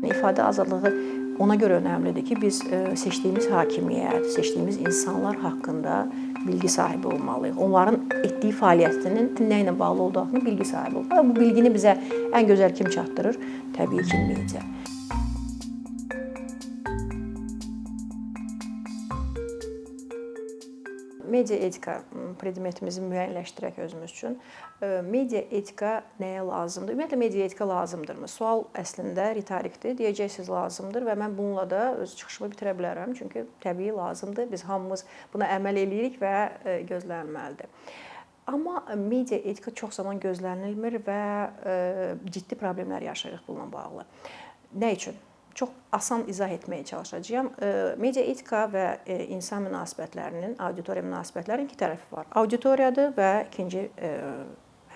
İfadə azadlığı ona görə önəmlidir ki, biz seçdiyimiz hakimiyyət, seçdiyimiz insanlar haqqında bilgi sahibi olmalıyıq. Onların etdiyi fəaliyyətinin nə ilə bağlı olduğunu bilgi sahibi olmalıyıq. Bu bilgini bizə ən gözəl kim çatdırır? Təbii ki, media. Media etika predmetimizi müəyyənləşdirək özümüz üçün. Media etika nəyə lazımdır? Ümumiyyətlə, media etika lazımdırmı? Sual əslində ritorikdir. Deyəcəksiniz lazımdır və mən bununla da öz çıxışımı bitirə bilərəm. Çünki təbii lazımdır. Biz hamımız buna əməl edirik və gözlənilməlidir. Amma media etika çox zaman gözlənilmir və ciddi problemlər yaşayırıq bununla bağlı. Nə üçün? Çox asan izah etməyə çalışacağam. Media etika və insan münasibətlərinin, auditoriya münasibətlərinin iki tərəfi var. Auditoriyadır və ikinci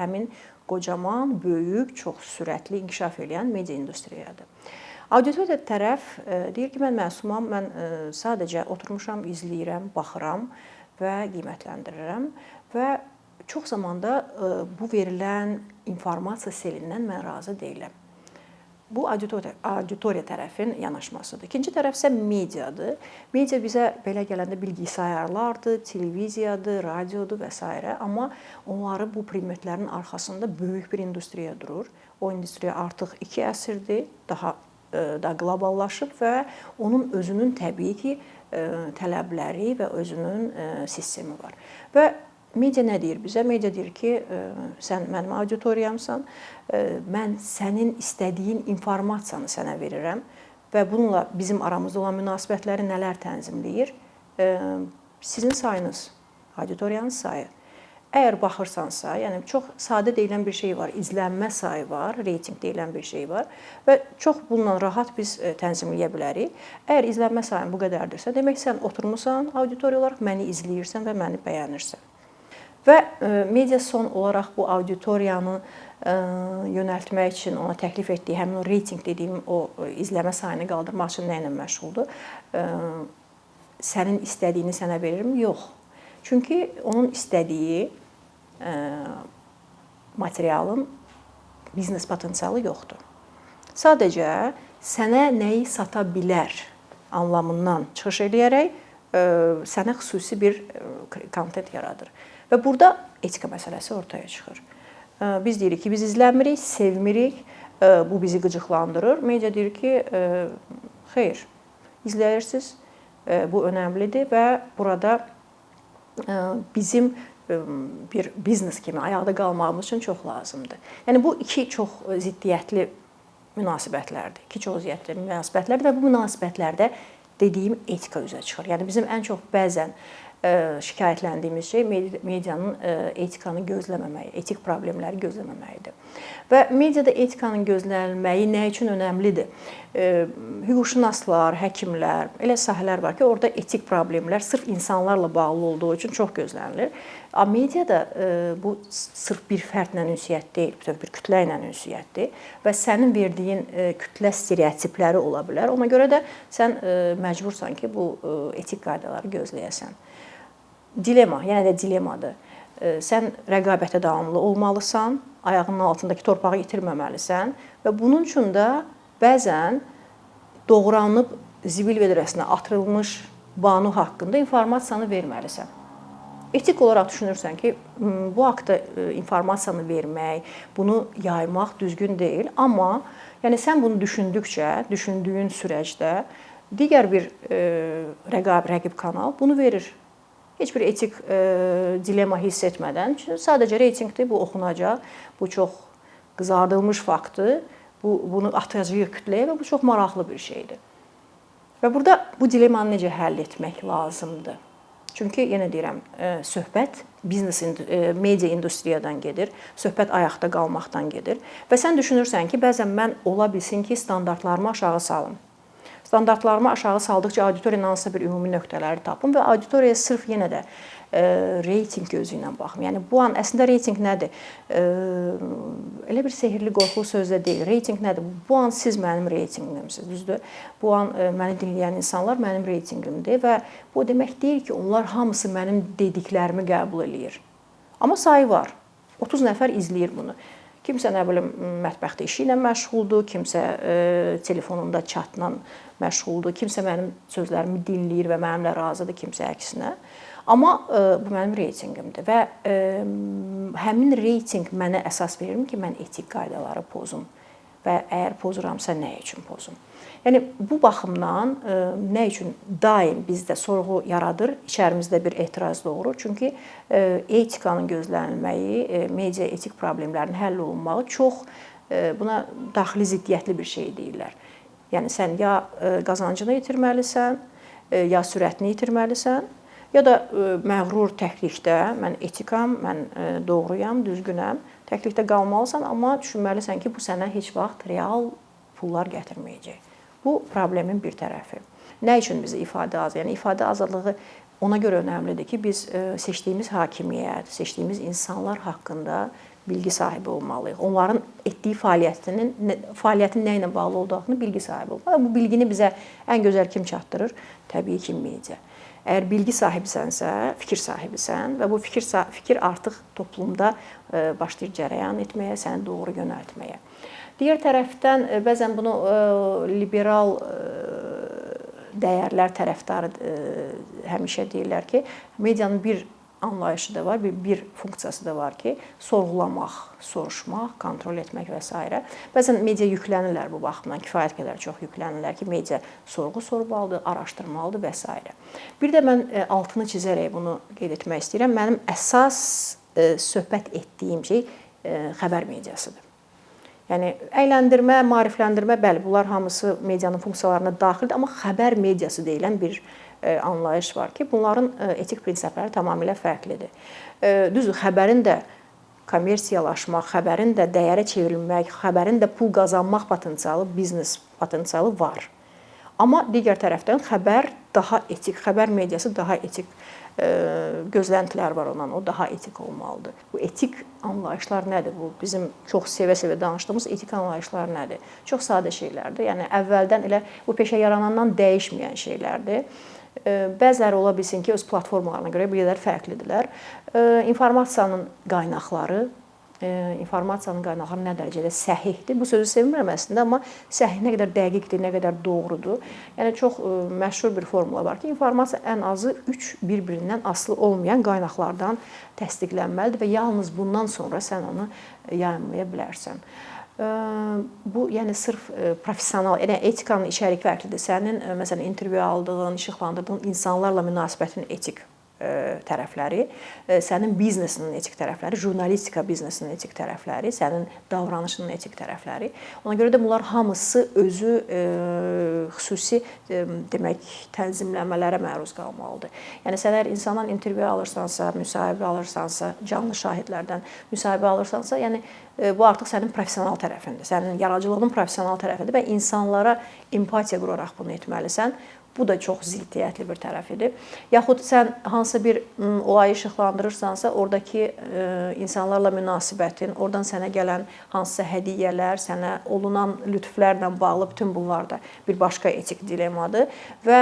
həmin qocaman, böyük, çox sürətli inkişaf edən media industriyadır. Auditoriya tərəf deyir ki, mən məsumam, mən sadəcə oturmuşam, izləyirəm, baxıram və qiymətləndirirəm və çox zamanda bu verilən informasiya selindən mən razı deyiləm. Bu auditoriya tərəfin yanaşmasıdır. İkinci tərəf isə mediadır. Media bizə belə gələndə bilgisayarlardır, televiziyadır, radiodur və s. Amma onları bu predmetlərin arxasında böyük bir industriya durur. O industriya artıq 2 əsrdir, daha da qloballaşıb və onun özünün təbii ki, tələbləri və özünün sistemi var. Və media nə deyir bizə? Media deyir ki, sən mənim auditoriyamsan, mən sənin istədiyin informasiyanı sənə verirəm və bununla bizim aramızda olan münasibətləri nələr tənzimləyir? Sizin sayınız, auditoriyanın sayı. Əgər baxırsansa, yəni çox sadə deyilən bir şey var, izlənmə sayı var, reytinq deyilən bir şey var və çox bununla rahat biz tənzimləyə bilərik. Əgər izlənmə sayın bu qədərdirsə, demək sən oturmusan auditoriya olaraq məni izləyirsən və məni bəyənirsən. Və media son olaraq bu auditoriyanı yönəltmək üçün ona təklif etdiyi həmin o reytinq dediyim o izləmə sayını qaldırmaq üçün nə ilə məşğuldur? Sənin istədiyini sənə veririm? Yox. Çünki onun istədiyi materialın biznes potensialı yoxdur. Sadəcə sənə nəyi sata bilər anlamından çıxış edərək sənə xüsusi bir kontent yaradır. Və burada etika məsələsi ortaya çıxır. Biz deyirik ki, biz izlənmirik, sevmirik, bu bizi qıcıqlandırır. Media deyir ki, xeyr, izləyirsiniz, bu önəmlidir və burada bizim bir biznes kimi ayaqda qalmağımız üçün çox lazımdır. Yəni, bu iki çox ziddiyyətli münasibətlərdir. İki çox ziddiyyətli münasibətlərdir və bu münasibətlərdə dediyim etika üzə çıxır. Yəni, bizim ən çox bəzən şikayətləndiyimiz şey medianın etikanı gözləməməyi, etik problemləri gözləməməyidir. Və mediada etikanın gözlənilməyi nə üçün önəmlidir? Hüquqşünaslar, həkimlər, elə sahələr var ki, orada etik problemlər sırf insanlarla bağlı olduğu üçün çox gözlənilir. Amma mediada bu sırf bir fərdlə ünsiyyət deyil, bütöv bir kütlə ilə ünsiyyətdir və sənin verdiyin kütlə stereotipləri ola bilər. Ona görə də sən məcbursan ki, bu etik qaydaları gözləyəsən. Dilema, yenə də dilemadır. Sən rəqabətə davamlı olmalısan, ayağının altındakı torpağı itirməməlisən və bunun üçün də bəzən doğranıb zibil vedrəsinə atılmış banu haqqında informasiyanı verməlisən. Etik olaraq düşünürsən ki, bu haqda informasiyanı vermək, bunu yaymaq düzgün deyil, amma yəni sən bunu düşündükcə, düşündüyün sürəcdə digər bir rəqib kanal bunu verir. Heç bir etik dilema hiss etmədən, sadəcə reytinqdir, bu oxunacaq, bu çox qızardılmış faktdır, bunu atacağıq kütləyə və bu çox maraqlı bir şeydir. Və burada bu dilemanı necə həll etmək lazımdır? Çünki yenə deyirəm, söhbət biznes, media industriyadan gedir, söhbət ayaqda qalmaqdan gedir və sən düşünürsən ki, bəzən mən ola bilsin ki, standartlarımı aşağı salım. Standartlarımı aşağı saldıqca auditoriyanın hansısa bir ümumi nöqtələri tapım və auditoriyaya sırf yenə də reytinq gözü ilə baxım. Yəni, bu an əslində reytinq nədir? Elə bir sehirli, qorxulu söz də deyil. Reytinq nədir? Bu an siz mənim reytinqimsiniz, düzdür? Bu an məni dinləyən insanlar mənim reytinqimdir və bu demək deyil ki, onlar hamısı mənim dediklərimi qəbul eləyir. Amma sayı var. 30 nəfər izləyir bunu. Kimsə nə bilim mətbəxdə işi ilə məşğuldur, kimsə telefonunda chatla məşğuldur, kimsə mənim sözlərimi dinləyir və mənimlə razıdır, kimsə əksinə. Amma bu mənim reytinqimdir və həmin reytinq mənə əsas verir ki, mən etik qaydaları pozum və əgər pozuramsa nə üçün pozum? Yəni bu baxımdan nə üçün daim bizdə sorğu yaradır, içərimizdə bir etiraz doğurur. Çünki etikanın gözlənilməyi, media etik problemlərin həll olunmağı çox buna daxili ziddiyyətli bir şey deyirlər. Yəni sən ya qazancını itirməlisən, ya sürətini itirməlisən, ya da məğrur təklikdə mən etikam, mən doğruyam, düzgünəm, təklikdə qalmalısan, amma düşünməlisən ki, bu sənə heç vaxt real pullar gətirməyəcək. Bu problemin bir tərəfi. Nə üçün bizə ifadə azadlığı? Yəni ifadə azadlığı ona görə önəmlidir ki, biz seçdiyimiz hakimiyyət, seçdiyimiz insanlar haqqında bilgi sahibi olmalıyıq. Onların etdiyi fəaliyyətin nə ilə bağlı olduğunu bilgi sahibi olmalıyıq. Bu bilgini bizə ən gözəl kim çatdırır? Təbii ki, media. Əgər bilgi sahibisənsə, fikir sahibisən və bu fikir artıq toplumda başlayır cərəyan etməyə, səni doğru yönəltməyə. Digər tərəfdən bəzən bunu liberal dəyərlər tərəfdarı həmişə deyirlər ki, medianın bir anlayışı da var, bir funksiyası da var ki, sorğulamaq, soruşmaq, kontrol etmək və s. Bəzən media yüklənirlər bu baxımdan, kifayət qədər çox yüklənirlər ki, media sorğu sormalıdır, araşdırmalıdır və s. Bir də mən altını çizərək bunu qeyd etmək istəyirəm. Mənim əsas söhbət etdiyim şey xəbər mediasıdır. Yəni əyləndirmə, maarifləndirmə, bəli, bunlar hamısı medianın funksiyalarına daxildir, amma xəbər mediası deyilən bir anlayış var ki, bunların etik prinsipləri tamamilə fərqlidir. Düzdür, xəbərin də kommersiyalaşmaq, xəbərin də dəyərə çevrilmək, xəbərin də pul qazanmaq potensialı, biznes potensialı var. Amma digər tərəfdən xəbər daha etik, xəbər mediası daha etik gözləntilər var ondan, o daha etik olmalıdır. Bu etik anlayışlar nədir? Bu bizim çox sevə-sevə danışdığımız etik anlayışlar nədir? Çox sadə şeylərdir. Yəni əvvəldən elə bu peşə yaranandan dəyişməyən şeylərdir. Bəziləri ola bilsin ki, öz platformalarına görə bir qədər fərqlidirlər. İnformasiyanın qaynaqları nə dərəcədə səhihdir? Bu sözü sevmirəm əslində, amma səhih nə qədər dəqiqdir, nə qədər doğrudur. Yəni çox məşhur bir formula var ki, informasiya ən azı 3 bir-birindən asılı olmayan qaynaqlardan təsdiqlənməlidir və yalnız bundan sonra sən onu yayımlaya bilərsən. Bu, yəni sırf professional, yəni etikanın içərik fərqlidir. Sənin məsələn intervyu aldığın, işıqlandırdığın insanlarla münasibətin etik tərəfləri, sənin biznesinin etik tərəfləri, jurnalistika biznesinin etik tərəfləri, sənin davranışının etik tərəfləri. Ona görə də bunlar hamısı özü xüsusi demək tənzimləmələrə məruz qalmalıdır. Yəni sən əgər insandan intervyu alırsansa, müsahibə alırsansa, canlı şahidlərdən müsahibə alırsansa, yəni bu artıq sənin professional tərəfindir. Sənin yaradıcılığının professional tərəfidir və insanlara empatiya quraraq bunu etməlisən. Bu da çox ziddiyyətli bir tərəfidir. Yaxud sən hansısa bir olayı işıqlandırırsansa, oradakı insanlarla münasibətin, oradan sənə gələn hansısa hədiyyələr, sənə olunan lütflərlə bağlı bütün bunlar da bir başqa etik dilemmadır və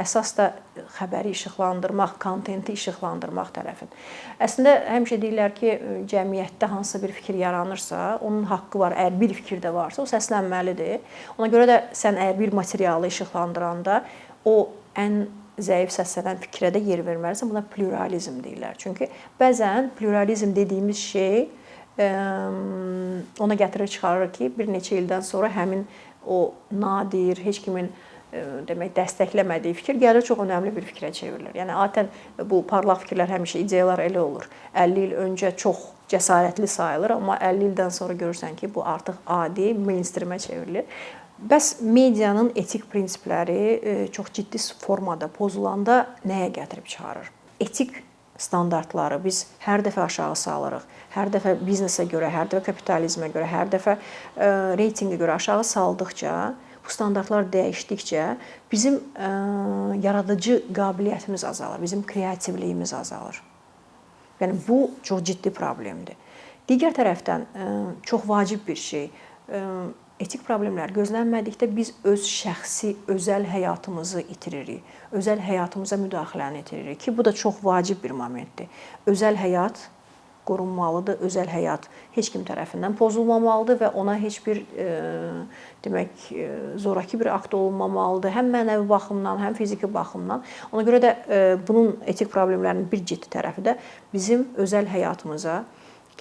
əsas da xəbəri işıqlandırmaq, kontenti işıqlandırmaq tərəfin. Əslində həmişə deyirlər ki, cəmiyyətdə hansısa bir fikir yaranırsa, onun haqqı var. Əgər bir fikir də varsa, o səslənməlidir. Ona görə də sən əgər bir materialı işıqlandıranda, o ən zəif səslənən fikrə də yer verməlisən. Buna pluralizm deyirlər. Çünki bəzən pluralizm dediyimiz şey ona gətirir çıxarır ki, bir neçə ildən sonra həmin o nadir, heç kimin demək dəstəkləmədiyi fikir gəlir çox önəmli bir fikrə çevrilir. Yəni adətən bu parlaq fikirlər həmişə ideyalar elə olur. 50 il öncə çox cəsarətli sayılır, amma 50 ildən sonra görürsən ki, bu artıq adi, mainstreamə çevrilir. Bəs medianın etik prinsipləri çox ciddi formada pozulanda nəyə gətirib çıxarır? Etik standartları biz hər dəfə aşağı salırıq. Hər dəfə biznesə görə, hər dəfə kapitalizmə görə, hər dəfə reytinqə görə aşağı saldıqca, bu standartlar dəyişdikcə bizim yaradıcı qabiliyyətimiz azalır, bizim kreativliyimiz azalır. Yəni bu çox ciddi problemdir. Digər tərəfdən çox vacib bir şey, etik problemlər gözlənmədikdə biz öz şəxsi, özəl həyatımızı itiririk. Özəl həyatımıza müdaxiləni itiririk ki, bu da çox vacib bir momentdir. Özəl həyat qorunmalıdır, özəl həyat heç kim tərəfindən pozulmamalıdır və ona heç bir demək zoraki bir akt olunmamalıdır, həm mənəvi baxımdan, həm fiziki baxımdan. Ona görə də bunun etik problemlərinin bir ciddi tərəfi də bizim özəl həyatımıza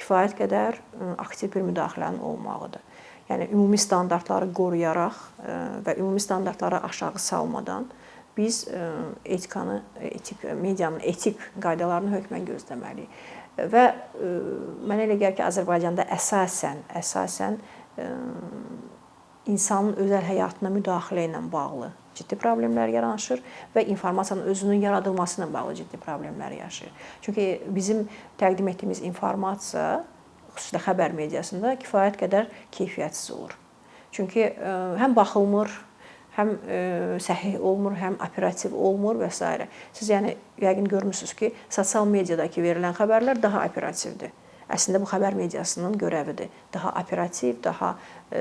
kifayət qədər aktiv bir müdaxilənin olmağıdır. Yəni ümumi standartları qoruyaraq və ümumi standartları aşağı salmadan biz medianın etik qaydalarını hökmən gözləməliyik. Və mənə elə gəlir ki, Azərbaycanda əsasən insanın özəl həyatına müdaxilə ilə bağlı ciddi problemlər yaranır və informasiyanın özünün yaradılması ilə bağlı ciddi problemlər yaşayır. Çünki bizim təqdim etdiyimiz informasiya, xüsusilə xəbər mediasında kifayət qədər keyfiyyətsiz olur. Çünki həm baxılmır, həm səhih olmur, həm operativ olmur və s. Siz yəni yəqin görmüsünüz ki, sosial mediadakı verilən xəbərlər daha operativdir. Əslində bu xəbər mediasının görəvidir. Daha operativ, daha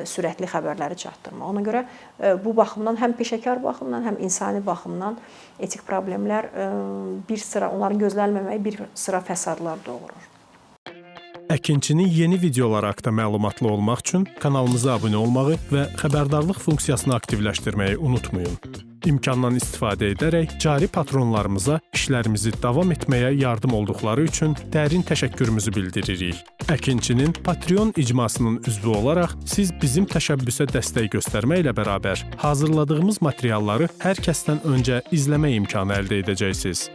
sürətli xəbərləri çatdırmaq. Ona görə bu baxımdan həm peşəkar baxımdan, həm insani baxımdan etik problemlər bir sıra onların gözlənilməməyi bir sıra fəsadlar doğurur. Əkinçinin yeni videolar haqqında məlumatlı olmaq üçün kanalımıza abunə olmağı və xəbərdarlıq funksiyasını aktivləşdirməyi unutmayın. İmkandan istifadə edərək cari patronlarımıza işlərimizi davam etməyə yardım olduqları üçün dərin təşəkkürümüzü bildiririk. Əkinçinin Patreon icmasının üzvü olaraq siz bizim təşəbbüsə dəstək göstərməklə bərabər hazırladığımız materialları hər kəsdən öncə izləmə imkanı əldə edəcəksiniz.